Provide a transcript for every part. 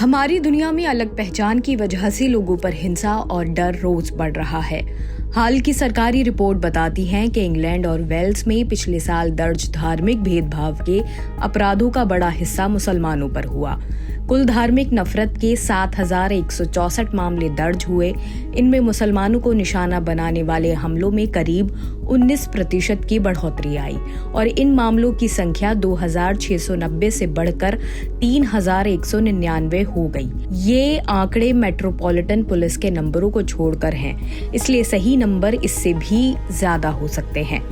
हमारी दुनिया में अलग पहचान की वजह से लोगों पर हिंसा और डर रोज बढ़ रहा है। हाल की सरकारी रिपोर्ट बताती है कि इंग्लैंड और वेल्स में पिछले साल दर्ज धार्मिक भेदभाव के अपराधों का बड़ा हिस्सा मुसलमानों पर हुआ। कुल धार्मिक नफरत के 7,164 मामले दर्ज हुए। इनमें मुसलमानों को निशाना बनाने वाले हमलों में करीब 19% की बढ़ोतरी आई और इन मामलों की संख्या 2,690 से बढ़कर 3,199 हो गई। ये आंकड़े मेट्रोपॉलिटन पुलिस के नंबरों को छोड़कर हैं, इसलिए सही नंबर इससे भी ज्यादा हो सकते हैं।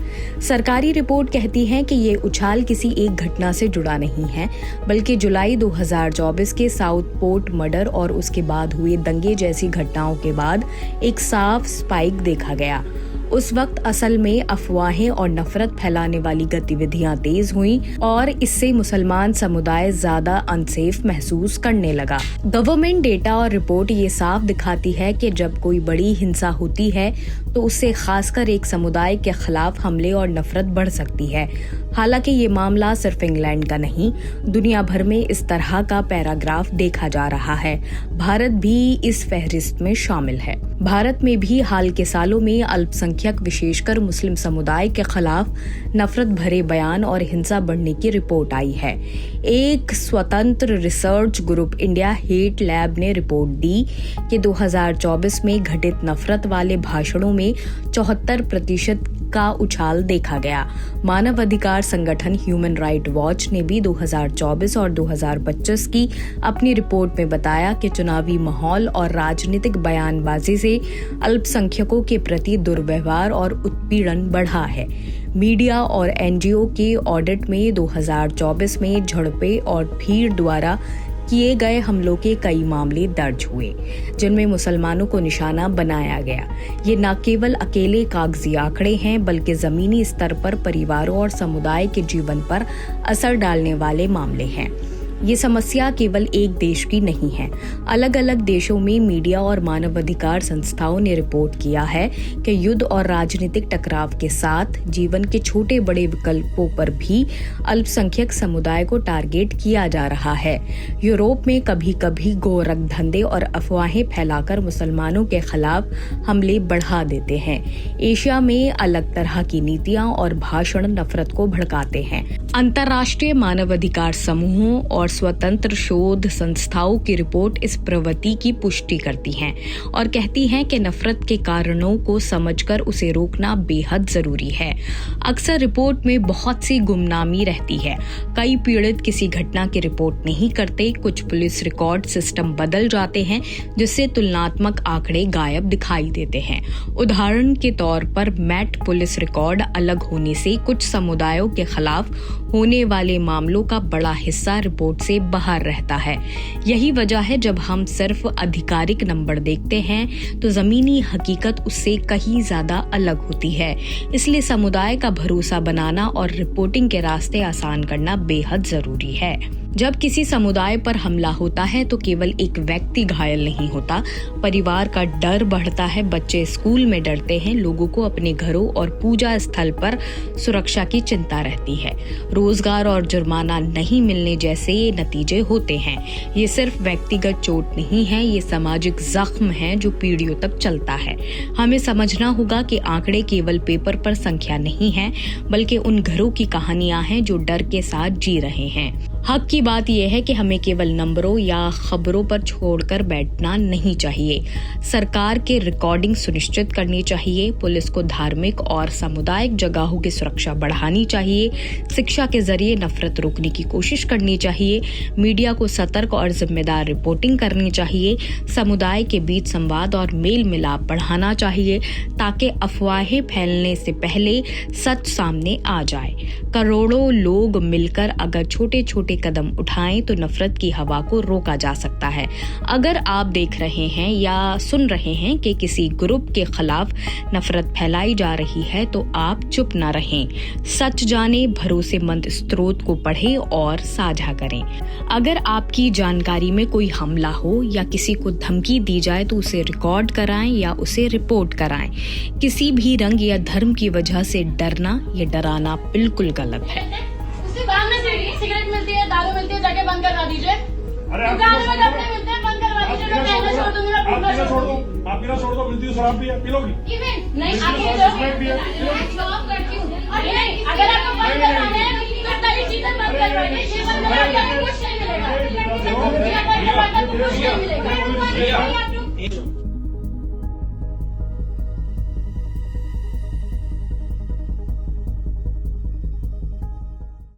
सरकारी रिपोर्ट कहती है कि ये उछाल किसी एक घटना से जुड़ा नहीं है, बल्कि जुलाई 2024 के साउथपोर्ट मर्डर और उसके बाद हुए दंगे जैसी घटनाओं के बाद एक साफ स्पाइक देखा गया। उस वक्त असल में अफवाहें और नफरत फैलाने वाली गतिविधियां तेज हुईं और इससे मुसलमान समुदाय ज्यादा अनसेफ महसूस करने लगा। गवर्नमेंट डेटा और रिपोर्ट ये साफ दिखाती है कि जब कोई बड़ी हिंसा होती है तो उससे खासकर एक समुदाय के खिलाफ हमले और नफरत बढ़ सकती है। हालांकि ये मामला सिर्फ इंग्लैंड का नहीं, दुनिया भर में इस तरह का पैराग्राफ देखा जा रहा है। भारत भी इस फहरिस्त में शामिल है। भारत में भी हाल के सालों में अल्पसंख्यक विशेषकर मुस्लिम समुदाय के खिलाफ नफरत भरे बयान और हिंसा बढ़ने की रिपोर्ट आई है। एक स्वतंत्र research group India hate lab ने रिपोर्ट दी कि 2024 में घटित नफरत वाले भाषणों में 74% का उछाल देखा गया। मानव अधिकार संगठन ह्यूमन राइट वॉच ने भी 2024 और 2025 की अपनी रिपोर्ट में बताया कि चुनावी माहौल और राजनीतिक बयानबाजी से अल्पसंख्यकों के प्रति दुर्व्यवहार और उत्पीड़न बढ़ा है। मीडिया और एनजीओ के ऑडिट में 2024 में झड़पें और भीड़ द्वारा किए गए हमलों के कई मामले दर्ज हुए, जिनमें मुसलमानों को निशाना बनाया गया। ये न केवल अकेले कागजी आंकड़े हैं, बल्कि जमीनी स्तर पर परिवारों और समुदाय के जीवन पर असर डालने वाले मामले हैं। ये समस्या केवल एक देश की नहीं है। अलग अलग देशों में मीडिया और मानवाधिकार संस्थाओं ने रिपोर्ट किया है कि युद्ध और राजनीतिक टकराव के साथ जीवन के छोटे बड़े विकल्पों पर भी अल्पसंख्यक समुदाय को टारगेट किया जा रहा है। यूरोप में कभी कभी गोरख धंधे और अफवाहें फैलाकर मुसलमानों के खिलाफ हमले बढ़ा देते हैं। एशिया में अलग तरह की नीतियां और भाषण नफरत को भड़काते हैं। अंतर्राष्ट्रीय मानवाधिकार समूहों और स्वतंत्र शोध संस्थाओं की रिपोर्ट इस प्रवृत्ति की पुष्टि करती हैं और कहती हैं कि नफरत के कारणों को समझकर उसे रोकना बेहद जरूरी है। अक्सर रिपोर्ट में बहुत सी गुमनामी रहती है। कई पीड़ित किसी घटना की रिपोर्ट नहीं करते। कुछ पुलिस रिकॉर्ड सिस्टम बदल जाते हैं, जिससे तुलनात्मक आंकड़े गायब दिखाई देते हैं। उदाहरण के तौर पर मैट पुलिस रिकॉर्ड अलग होने से कुछ समुदायों के खिलाफ होने वाले मामलों का बड़ा हिस्सा रिपोर्ट से बाहर रहता है। यही वजह है जब हम सिर्फ आधिकारिक नंबर देखते हैं तो जमीनी हकीकत उससे कहीं ज्यादा अलग होती है। इसलिए समुदाय का भरोसा बनाना और रिपोर्टिंग के रास्ते आसान करना बेहद जरूरी है। जब किसी समुदाय पर हमला होता है तो केवल एक व्यक्ति घायल नहीं होता, परिवार का डर बढ़ता है। बच्चे स्कूल में डरते हैं, लोगों को अपने घरों और पूजा स्थल पर सुरक्षा की चिंता रहती है। रोजगार और जुर्माना नहीं मिलने जैसे नतीजे होते हैं। ये सिर्फ व्यक्तिगत चोट नहीं है, ये सामाजिक जख्म है जो पीढ़ियों तक चलता है। हमें समझना होगा कि आंकड़े केवल पेपर पर संख्या नहीं है, बल्कि उन घरों की कहानियां हैं जो डर के साथ जी रहे हैं। हक की बात यह है कि हमें केवल नंबरों या खबरों पर छोड़कर बैठना नहीं चाहिए। सरकार के रिकॉर्डिंग सुनिश्चित करनी चाहिए। पुलिस को धार्मिक और सामुदायिक जगहों की सुरक्षा बढ़ानी चाहिए। शिक्षा के जरिए नफरत रोकने की कोशिश करनी चाहिए। मीडिया को सतर्क और जिम्मेदार रिपोर्टिंग करनी चाहिए। समुदाय के बीच संवाद और मेल मिलाप बढ़ाना चाहिए ताकि अफवाहें फैलने से पहले सच सामने आ जाए। करोड़ों लोग मिलकर अगर छोटे छोटे कदम उठाएं तो नफरत की हवा को रोका जा सकता है। अगर आप देख रहे हैं या सुन रहे हैं कि किसी ग्रुप के खिलाफ नफरत फैलाई जा रही है तो आप चुप न रहें। सच जाने, भरोसेमंद स्रोत को पढ़ें और साझा करें। अगर आपकी जानकारी में कोई हमला हो या किसी को धमकी दी जाए तो उसे रिकॉर्ड कराएं या उसे रिपोर्ट कराएं। किसी भी रंग या धर्म की वजह से डरना या डराना बिल्कुल गलत है। सिगरेट मिलती है, दारू मिलती है, जाके बंद करवा दीजिए। दुकान में कपड़े मिलते पीना छोड़ दो, मिलती हुई शराब भी है, पी लोगी? नहीं आगे मैं जॉब करती हूँ और नहीं अगर आपको बंद करवाना है तो सारी चीजें बंद करवाइए, ये बंद करवाइए, कुछ नहीं मिलेगा, कुछ नहीं मिलेगा।